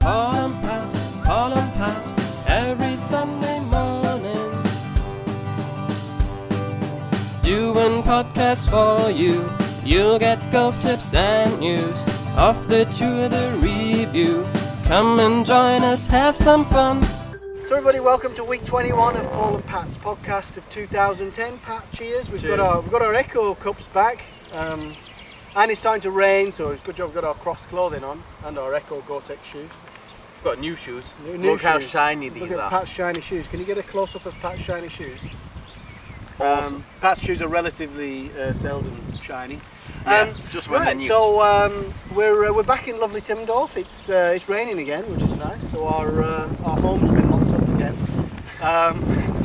Paul and Pat, every Sunday morning. Doing podcasts for you. You'll get golf tips and news off the tour, the review. Come and join us, have some fun. So everybody, welcome to week 21 of Paul and Pat's podcast of 2010. Pat, cheers. We've got our Echo Cups back, and it's starting to rain, so it's a good job we've got our cross clothing on and our Echo Gore-Tex shoes. We've got new shoes. Look how shiny these are. Look at Pat's shiny shoes. Can you get a close-up of Pat's shiny shoes? Awesome. Pat's shoes are relatively seldom shiny. Just when they're new. So we're back in lovely Timmendorf. It's raining again, which is nice. So our home's been locked up again.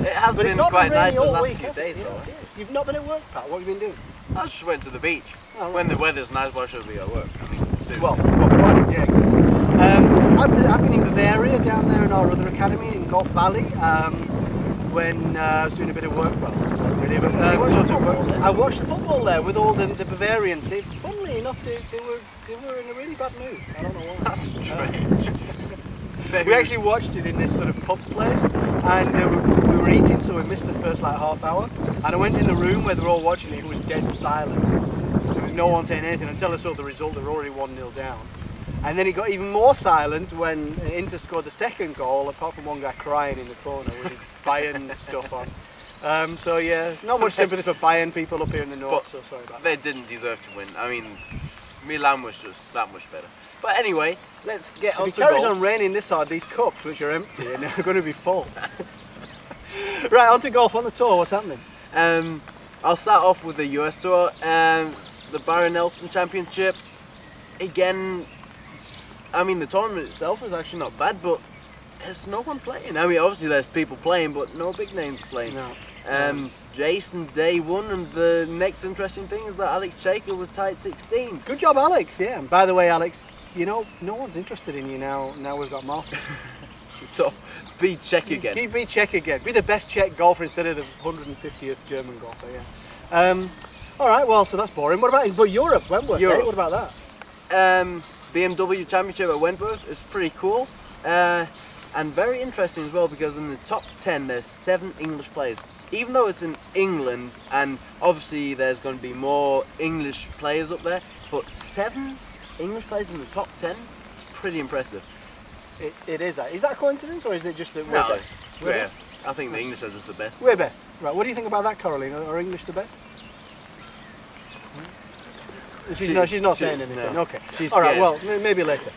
It has been quite nice the last few days. Yeah. You've not been at work, Pat. What have you been doing? I just went to the beach. Oh, right. When the weather's nice, why should we be at work? I mean, seriously. Well, yeah, exactly. I've been in Bavaria down there in our other academy in Golf Valley. When I was doing a bit of work, well, not really, but I watched the football there with all the Bavarians. Funnily enough, they were in a really bad mood. I don't know why. That's strange. We actually watched it in this sort of pub place, and we were eating, so we missed the first half hour. And I went in the room where they were all watching it. It was dead silent. There was no one saying anything until I saw the result. They were already 1-0 down. And then it got even more silent when Inter scored the second goal, apart from one guy crying in the corner with his Bayern stuff on. So yeah, not much sympathy for Bayern people up here in the north, so sorry about that. They didn't deserve to win. I mean, Milan was just that much better. But anyway, let's get on to golf. If it carries on raining this hard, these cups, which are empty, and they're going to be full. Right, on to golf, on the tour, what's happening? I'll start off with the US Tour, the Byron Nelson Championship. Again, I mean, the tournament itself is actually not bad, but there's no one playing. I mean, obviously there's people playing, but no big names playing. No. Jason Day won, and the next interesting thing is that Alex Shaker was tied 16. Good job, Alex, yeah. And by the way, Alex, you know, no one's interested in you now we've got Martin. So, be Czech again. Be Czech again. Be the best Czech golfer instead of the 150th German golfer, yeah. All right, well, so that's boring. What about Europe, Wentworth? Europe. What about that? BMW Championship at Wentworth is pretty cool. And very interesting as well, because in the top 10 there's 7 English players. Even though it's in England, and obviously there's going to be more English players up there, but 7 English players in the top 10 is pretty impressive. It is. Is that a coincidence, or is it just that we're best? We're best? I think the English are just the best. We're best. Right, what do you think about that, Caroline? Are English the best? She's not saying anything. No. Okay. She's all right. scared. Well, maybe later.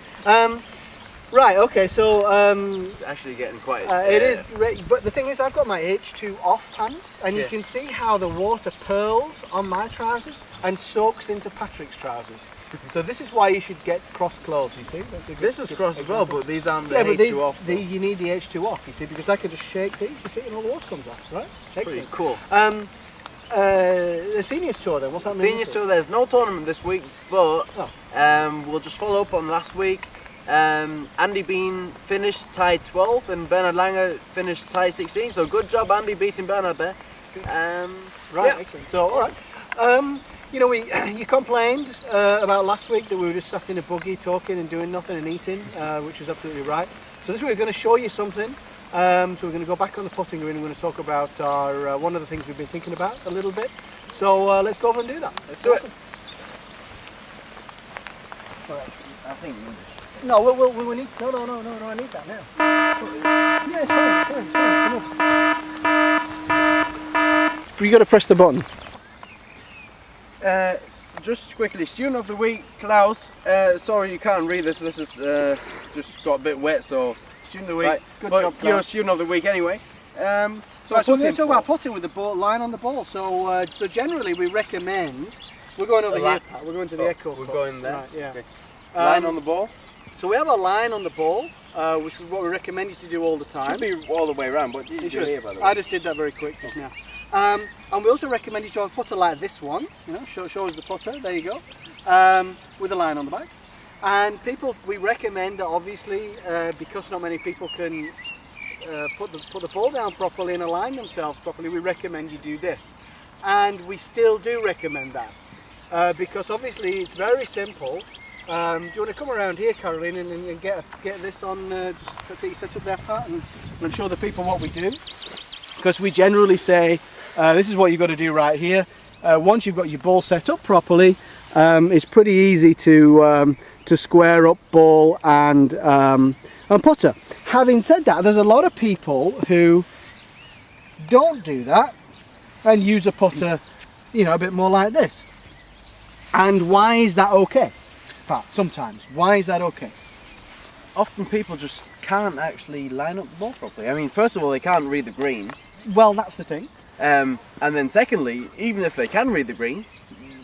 Right. Okay. So it's actually getting quite. It is great, but the thing is, I've got my H2 off pants, and you can see how the water pearls on my trousers and soaks into Patrick's trousers. So this is why you should get cross clothes. You see, this is cross as well, but these aren't the H2 H2 off. You need the H2 off. You see, because I can just shake these. You see, and all the water comes off. Right. Pretty cool. The Seniors Tour then, what's happening? Seniors Tour, there's no tournament this week, but we'll just follow up on last week. Andy Bean finished tied 12th and Bernard Langer finished tied 16th, so good job Andy beating Bernard there. Excellent. So, alright. You know, you complained about last week that we were just sat in a buggy talking and doing nothing and eating, which was absolutely right. So this week we're going to show you something. So we're going to go back on the putting green and we're going to talk about our one of the things we've been thinking about a little bit. So let's go over and do that. Let's do it. Right. I think we'll just... No, we need... No, I need that now. Yeah, it's fine, come on. You got to press the button. Just quickly, student of the week, Klaus. Sorry you can't read this, this is just got a bit wet, so... Student of the week, right. good but job, you're a student of the week anyway. So we're going to talk about putting with the ball, line on the ball. So generally we recommend... We're going over here, Pat. We're going to the Echo. We're going there? Right, yeah. Okay. Line on the ball? So we have a line on the ball, which is what we recommend you to do all the time. Should be all the way around, but you should here, by the way. I just did that very quick just now. And we also recommend you to have a putter like this one. You know, show us the putter. There you go. With a line on the back. And we recommend that obviously, because not many people can put the ball down properly and align themselves properly, we recommend you do this. And we still do recommend that. Because obviously it's very simple. Do you want to come around here, Caroline, and get this on, just take your set up there, Pat, and show the people what we do? Because we generally say, this is what you've got to do right here. Once you've got your ball set up properly, it's pretty easy to square up ball and putter. Having said that, there's a lot of people who don't do that and use a putter, you know, a bit more like this. And why is that okay? Pat, sometimes. Why is that okay? Often people just can't actually line up the ball properly. I mean, first of all, they can't read the green. Well, that's the thing. And then secondly, even if they can read the green,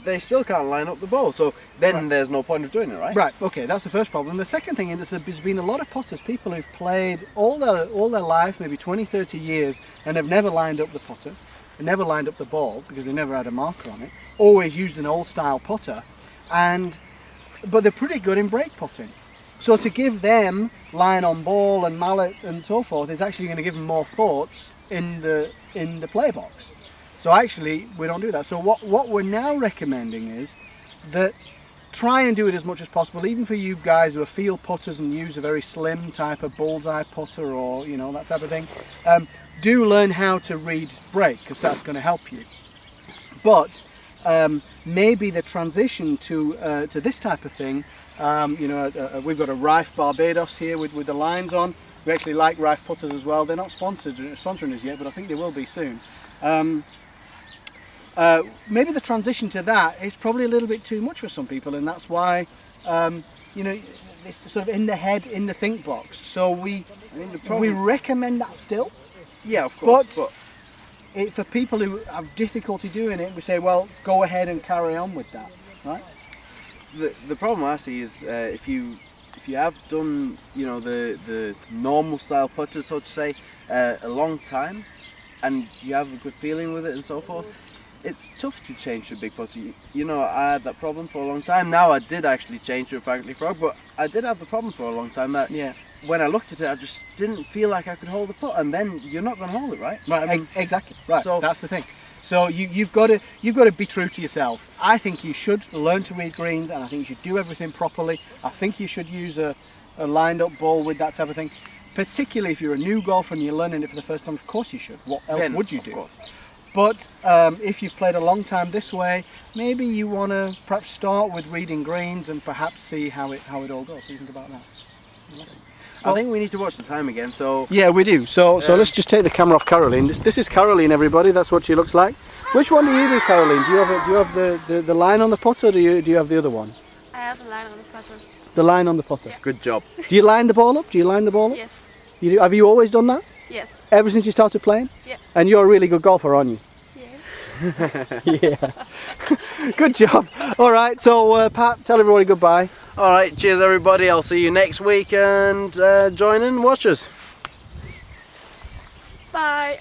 they still can't line up the ball. So then there's no point of doing it, right? Right, okay, that's the first problem. The second thing is there's been a lot of putters, people who've played all their life, maybe 20, 30 years, and have never lined up the putter, and never lined up the ball because they never had a marker on it, always used an old style putter, but they're pretty good in break putting. So to give them line on ball and mallet and so forth is actually going to give them more thoughts in the play box. So actually we don't do that. So what we're now recommending is that try and do it as much as possible, even for you guys who are field putters and use a very slim type of bullseye putter or, you know, that type of thing. Do learn how to read break, because that's going to help you. But maybe the transition to this type of thing, we've got a Rife Barbados here with the lines on. We actually like Rife putters as well. They're not sponsoring us yet, but I think they will be soon. Maybe the transition to that is probably a little bit too much for some people, and that's why it's sort of in the head, in the think box. So we recommend that still. Yeah, of course. But for people who have difficulty doing it, we say, well, go ahead and carry on with that, right? The problem I see is if you have done, you know, the normal style putter, so to say, a long time, and you have a good feeling with it and so forth, it's tough to change to a big putter. You know, I had that problem for a long time. Now I did actually change to a Frankly Frog, but I did have the problem for a long time that when I looked at it, I just didn't feel like I could hold the putt, and then you're not going to hold it, right? Right, I mean, exactly. Right, so that's the thing. So you've got to be true to yourself. I think you should learn to read greens, and I think you should do everything properly. I think you should use a lined up ball with that type of thing. Particularly if you're a new golfer and you're learning it for the first time, of course you should. What else would you do? Of course. But if you've played a long time this way, maybe you want to perhaps start with reading greens and perhaps see how it all goes. What do you think about that? Awesome. I think we need to watch the time again. So yeah, we do. So let's just take the camera off Caroline. This is Caroline, everybody. That's what she looks like. Which one do you do, Caroline? Do you have the line on the putter, or do you have the other one? I have the line on the putter. The line on the putter. Yeah. Good job. Do you line the ball up? Yes. You do. Have you always done that? Yes. Ever since you started playing? Yeah. And you're a really good golfer, aren't you? Yeah. Yeah. Good job. All right. So Pat, tell everybody goodbye. All right. Cheers, everybody. I'll see you next week, and join in, watch us. Bye.